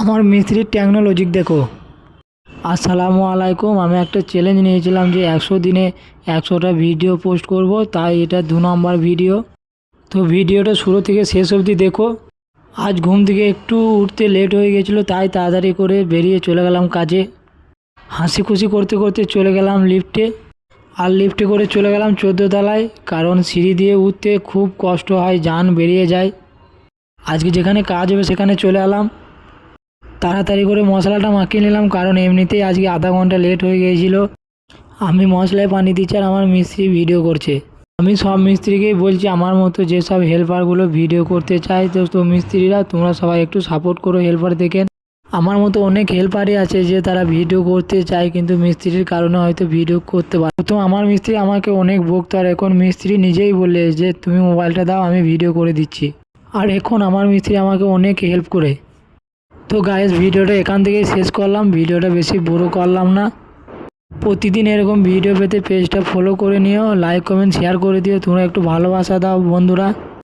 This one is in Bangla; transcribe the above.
আমার মিস্ত্রির টেকনোলজি দেখো। আসসালামু আলাইকুম। আমি একটা চ্যালেঞ্জ নিয়েছিলাম যে 100 দিনে 100টা ভিডিও পোস্ট করব, তাই এটা 2 নম্বর ভিডিও। তো ভিডিওটা শুরু থেকে শেষ অবধি দেখো। আজ ঘুম থেকে একটু উঠতে লেট হয়ে গেছিলো, তাই তাড়াতাড়ি করে বেরিয়ে চলে গেলাম কাজে। হাসি খুশি করতে করতে চলে গেলাম লিফটে, আর লিফটে করে চলে গেলাম 14 তলায়, কারণ সিঁড়ি দিয়ে উঠতে খুব কষ্ট হয়, জান বেরিয়ে যায়। আজকে যেখানে কাজ হবে সেখানে চলে এলাম। তাড়াতাড়ি করে মশলাটা মাখিয়ে নিলাম, কারণ এমনিতেই আজকে আধা ঘন্টা লেট হয়ে গিয়েছিল। আমি মশলায় পানি দিচ্ছি আর আমার মিস্ত্রি ভিডিও করছে। আমি সব মিস্ত্রিকেই বলছি আমার মতো যেসব হেল্পারগুলো ভিডিও করতে চায়, তো মিস্ত্রিরা তোমরা সবাই একটু সাপোর্ট করো হেল্পার দেখেন। আমার মতো অনেক হেল্পারই আছে যে তারা ভিডিও করতে চায়, কিন্তু মিস্ত্রির কারণে হয়তো ভিডিও করতে পারে। তো আমার মিস্ত্রি আমাকে অনেক বকতো, আর এখন মিস্ত্রি নিজেই বললে যে তুমি মোবাইলটা দাও, আমি ভিডিও করে দিচ্ছি। আর এখন আমার মিস্ত্রি আমাকে অনেক হেল্প করে। তো গাইস, ভিডিওটা এখান থেকেই শেষ করলাম। ভিডিওটা বেশি বড় করলাম না। প্রতিদিন এরকম ভিডিও পেতে পেজটা ফলো করে নিও, লাইক কমেন্ট শেয়ার করে দিও। তোমরা একটু ভালোবাসা দাও বন্ধুরা।